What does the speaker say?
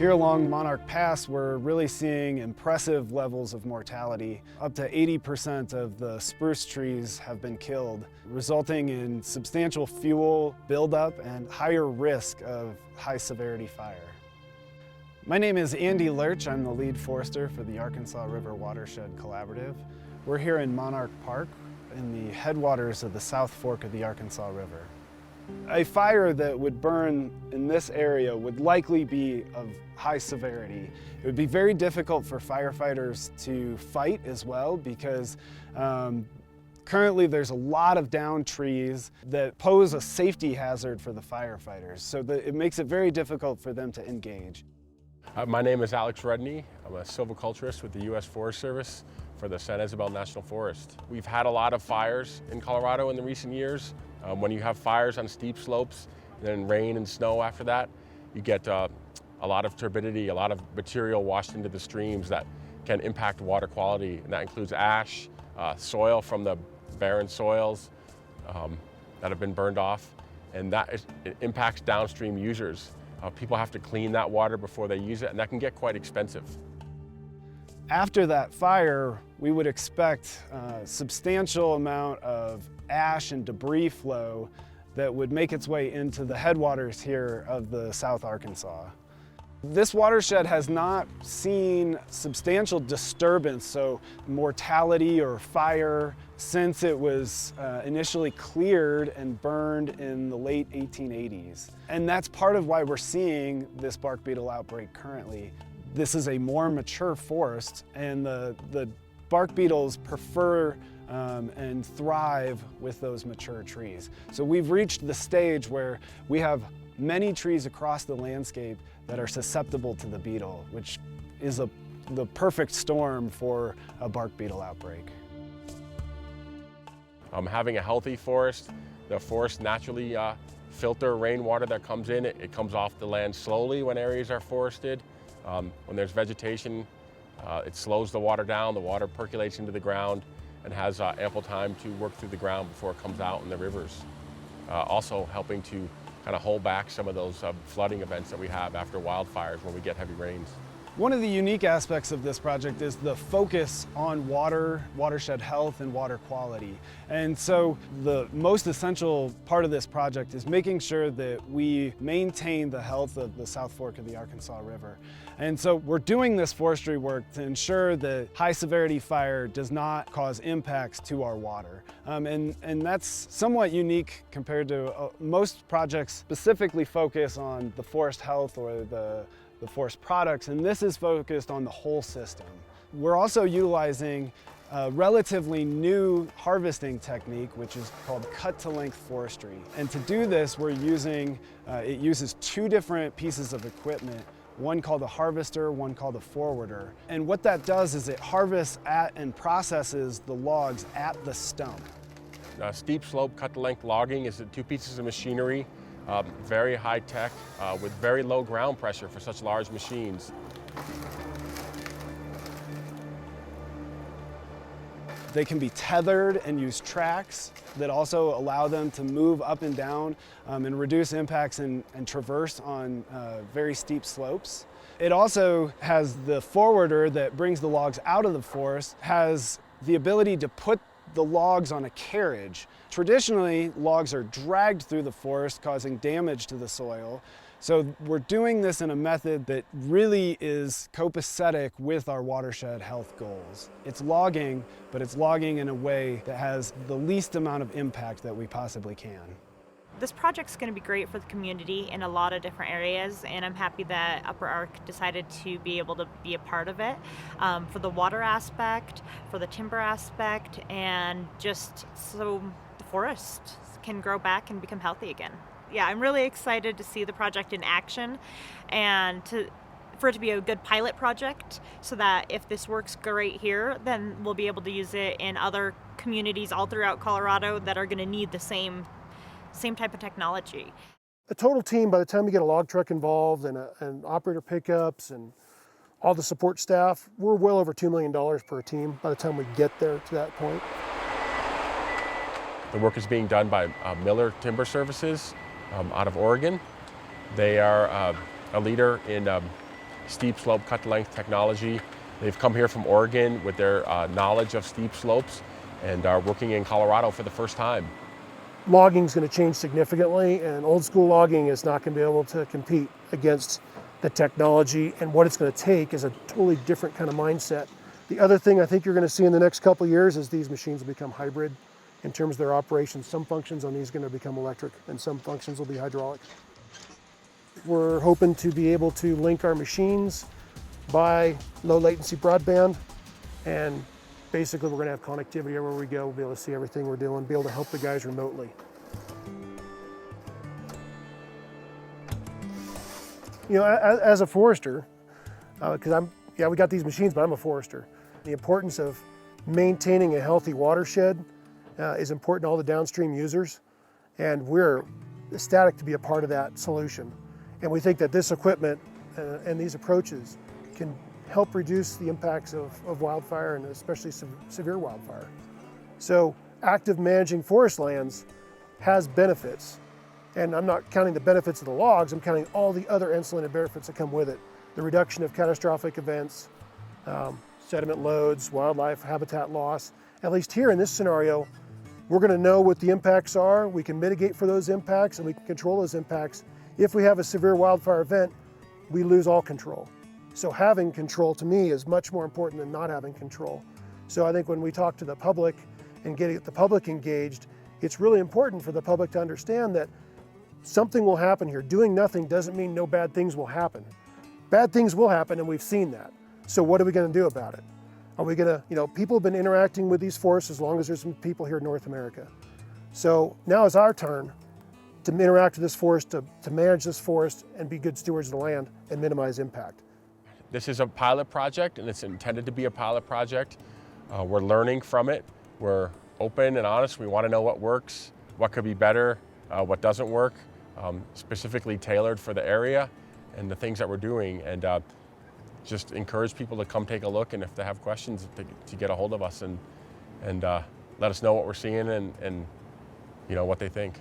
Here along Monarch Pass, we're really seeing impressive levels of mortality. Up to 80% of the spruce trees have been killed, resulting in substantial fuel buildup and higher risk of high severity fire. My name is Andy Lurch. I'm the lead forester for the Arkansas River Watershed Collaborative. We're here in Monarch Park in the headwaters of the South Fork of the Arkansas River. A fire that would burn in this area would likely be of high severity. It would be very difficult for firefighters to fight as well because currently there's a lot of downed trees that pose a safety hazard for the firefighters, so it makes it very difficult for them to engage. My name is Alex Rudney. I'm a silviculturist with the U.S. Forest Service for the San Isabel National Forest. We've had a lot of fires in Colorado in the recent years. When you have fires on steep slopes, then rain and snow after that, you get a lot of turbidity, a lot of material washed into the streams that can impact water quality. And that includes ash, soil from the barren soils that have been burned off, and it impacts downstream users. People have to clean that water before they use it, and that can get quite expensive. After that fire, we would expect a substantial amount of ash and debris flow that would make its way into the headwaters here of the South Arkansas. This watershed has not seen substantial disturbance, so mortality or fire, since it was initially cleared and burned in the late 1880s. And that's part of why we're seeing this bark beetle outbreak currently. This is a more mature forest, and the bark beetles prefer and thrive with those mature trees. So we've reached the stage where we have many trees across the landscape that are susceptible to the beetle, which is the perfect storm for a bark beetle outbreak. Having a healthy forest, the forest naturally filter rainwater that comes in. It comes off the land slowly when areas are forested. When there's vegetation, it slows the water down, the water percolates into the ground and has ample time to work through the ground before it comes out in the rivers. Also helping to kind of hold back some of those flooding events that we have after wildfires when we get heavy rains. One of the unique aspects of this project is the focus on watershed health and water quality. And so the most essential part of this project is making sure that we maintain the health of the South Fork of the Arkansas River. And so we're doing this forestry work to ensure that high severity fire does not cause impacts to our water. And that's somewhat unique compared to most projects specifically focus on the forest health or the forest products, and this is focused on the whole system. We're also utilizing a relatively new harvesting technique, which is called cut-to-length forestry. And to do this, we're using, it uses two different pieces of equipment, one called a harvester, one called a forwarder. And what that does is it harvests at and processes the logs at the stump. Steep slope cut-to-length logging is two pieces of machinery. Very high tech with very low ground pressure for such large machines. They can be tethered and use tracks that also allow them to move up and down and reduce impacts and traverse on very steep slopes. It also has the forwarder that brings the logs out of the forest, has the ability to put the logs on a carriage. Traditionally, logs are dragged through the forest, causing damage to the soil. So we're doing this in a method that really is copacetic with our watershed health goals. It's logging, but it's logging in a way that has the least amount of impact that we possibly can. This project's going to be great for the community in a lot of different areas, and I'm happy that Upper Ark decided to be able to be a part of it for the water aspect, for the timber aspect, and just so the forest can grow back and become healthy again. Yeah, I'm really excited to see the project in action and for it to be a good pilot project so that if this works great here, then we'll be able to use it in other communities all throughout Colorado that are going to need the same type of technology. A total team, by the time we get a log truck involved and operator pickups and all the support staff, we're well over $2 million per team by the time we get there to that point. The work is being done by Miller Timber Services out of Oregon. They are a leader in steep slope cut to length technology. They've come here from Oregon with their knowledge of steep slopes and are working in Colorado for the first time. Logging is going to change significantly, and old school logging is not going to be able to compete against the technology, and what it's going to take is a totally different kind of mindset. The other thing I think you're going to see in the next couple of years is these machines will become hybrid in terms of their operations. Some functions on these are going to become electric and some functions will be hydraulic. We're hoping to be able to link our machines by low latency broadband, and basically we're going to have connectivity everywhere we go. We'll be able to see everything we're doing, be able to help the guys remotely. You know, as a forester, because we got these machines, but I'm a forester. The importance of maintaining a healthy watershed is important to all the downstream users, and we're ecstatic to be a part of that solution. And we think that this equipment and these approaches can help reduce the impacts of wildfire, and especially severe wildfire. So active managing forest lands has benefits. And I'm not counting the benefits of the logs, I'm counting all the other ancillary benefits that come with it. The reduction of catastrophic events, sediment loads, wildlife habitat loss. At least here in this scenario, we're going to know what the impacts are, we can mitigate for those impacts, and we can control those impacts. If we have a severe wildfire event, we lose all control. So having control to me is much more important than not having control. So I think when we talk to the public and getting the public engaged, it's really important for the public to understand that something will happen here. Doing nothing doesn't mean no bad things will happen. Bad things will happen, and we've seen that. So what are we going to do about it? Are we going to, people have been interacting with these forests as long as there's some people here in North America. So now is our turn to interact with this forest, to manage this forest and be good stewards of the land and minimize impact. This is a pilot project, and it's intended to be a pilot project. We're learning from it. We're open and honest. We want to know what works, what could be better, what doesn't work. Specifically tailored for the area and the things that we're doing, and just encourage people to come take a look, and if they have questions, to get a hold of us and let us know what we're seeing and what they think.